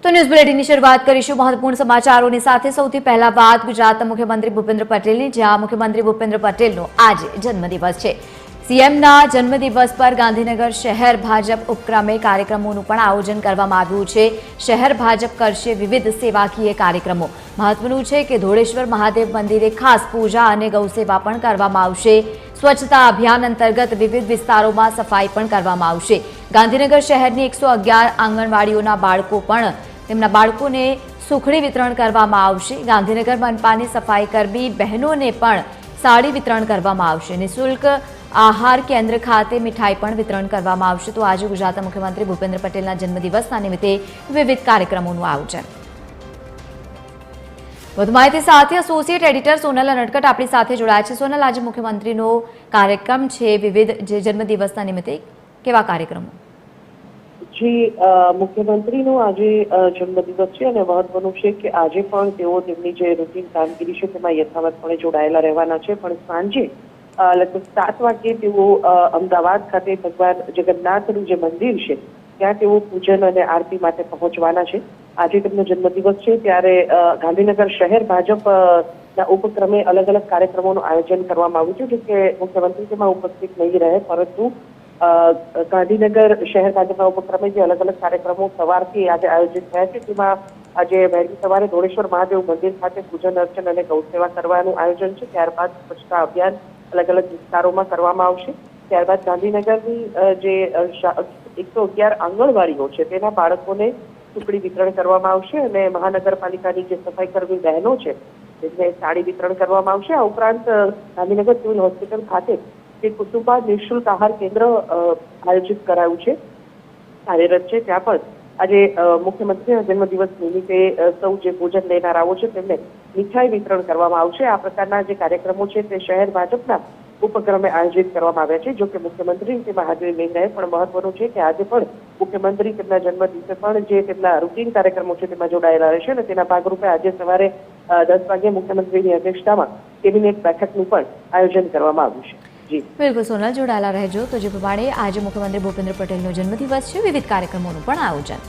તો ન્યૂઝ બુલેટિનની શરૂઆત કરીશું મહત્વપૂર્ણ સમાચારોની સાથે। સૌથી પહેલા વાત ગુજરાતના મુખ્યમંત્રી ભૂપેન્દ્ર પટેલની, જ્યાં મુખ્યમંત્રી ભૂપેન્દ્ર પટેલનો આજે જન્મદિવસ છે। સીએમના જન્મદિવસ પર ગાંધીનગર શહેર ભાજપ ઉપક્રમે કાર્યક્રમોનું પણ આયોજન કરવામાં આવ્યું છે। શહેર ભાજપ કરશે વિવિધ સેવાકીય કાર્યક્રમો। મહત્વનું છે કે ધોળેશ્વર મહાદેવ મંદિરે ખાસ પૂજા અને ગૌસેવા પણ કરવામાં આવશે। સ્વચ્છતા અભિયાન અંતર્ગત વિવિધ વિસ્તારોમાં સફાઈ પણ કરવામાં આવશે। ગાંધીનગર શહેરની 111 આંગણવાડીઓના બાળકો પણ તેમના બાળકોને સુખડી વિતરણ કરવામાં આવશે। ગાંધીનગર મનપાની સફાઈ કર્મી બહેનોને પણ સાડી વિતરણ કરવામાં આવશે। નિઃશુલ્ક આહાર કેન્દ્ર ખાતે મીઠાઈ પણ વિતરણ કરવામાં આવશે। તો આજે ગુજરાતના મુખ્યમંત્રી ભૂપેન્દ્ર પટેલના જન્મદિવસના નિમિત્તે વિવિધ કાર્યક્રમોનું આયોજન। વધુ માહિતી સાથે એસોસિએટ એડિટર સોનલ અનડકટ આપણી સાથે જોડાયા છે। સોનલ, આજે મુખ્યમંત્રીનો કાર્યક્રમ છે વિવિધ જે જન્મદિવસના નિમિત્તે, કેવા કાર્યક્રમો? જી, મુખ્યમંત્રીનો આજે જન્મદિવસ છે અને મહત્વનું છે કે આજે પણ તેઓ તેમની જે રૂટીન કામગીરી છે તેમાં યથાવતપણે જોડાયેલા રહેવાના છે। પણ સાંજે લગભગ 7 વાગ્યે તેઓ અમદાવાદ ખાતે ભગવાન જગન્નાથનું જે મંદિર છે ત્યાં તેઓ પૂજન અને આરતી માટે પહોંચવાના છે। આજે તેમનો જન્મદિવસ છે ત્યારે ગાંધીનગર શહેર ભાજપના ઉપક્રમે અલગ અલગ કાર્યક્રમોનું આયોજન કરવામાં આવ્યું છે। કે મુખ્યમંત્રી તેમાં ઉપસ્થિત નહીં રહે, પરંતુ ગાંધીનગર શહેર ભાજપના ઉપક્રમે જે અલગ અલગ કાર્યક્રમો સવારથી આજે આયોજિત થયા છે તેમાં આજે વહેલી સવારે ધોળેશ્વર મહાદેવ મંદિર ખાતે પૂજન અર્ચન અને ગૌસેવા કરવાનું આયોજન છે। ત્યારબાદ સ્વચ્છતા અભિયાન અલગ અલગ વિસ્તારોમાં કરવામાં આવશે। ત્યારબાદ ગાંધીનગરની જે 111 આંગણવાડીઓ છે તેના બાળકોને સુખડી વિતરણ કરવામાં આવશે અને મહાનગરપાલિકાની જે સફાઈ કર્મી બહેનો છે તેમને સાડી વિતરણ કરવામાં આવશે। આ ઉપરાંત ગાંધીનગર સિવિલ હોસ્પિટલ ખાતે જે કુટુંબા નિઃશુલ્ક આહાર કેન્દ્ર આયોજિત કરાયું છે, કાર્યરત છે, ત્યાં પણ આજે મુખ્યમંત્રીના જન્મદિવસ નિમિત્તે સૌ જે ભોજન લેનારાઓ છે તેમને મીઠાઈ વિતરણ કરવામાં આવશે। આ પ્રકારના જે કાર્યક્રમો છે તે શહેર ભાજપના ઉપક્રમે આયોજિત કરવામાં આવ્યા છે। જો કે મુખ્યમંત્રી તેમાં હાજરી નહીં રહે, પણ મહત્વનું છે કે આજે પણ મુખ્યમંત્રી તેમના જન્મદિવસે પણ જે તેમના રૂટીન કાર્યક્રમો છે તેમાં જોડાયેલા રહેશે અને તેના ભાગરૂપે આજે સવારે 10 વાગ્યે મુખ્યમંત્રીની અધ્યક્ષતામાં કેબિનેટ બેઠકનું પણ આયોજન કરવામાં આવ્યું છે। બિલકુલ સોનલ, જોડાયેલા રહેજો। તો જે પ્રમાણે આજે મુખ્યમંત્રી ભૂપેન્દ્ર પટેલનો જન્મદિવસ છે, વિવિધ કાર્યક્રમોનું પણ આયોજન।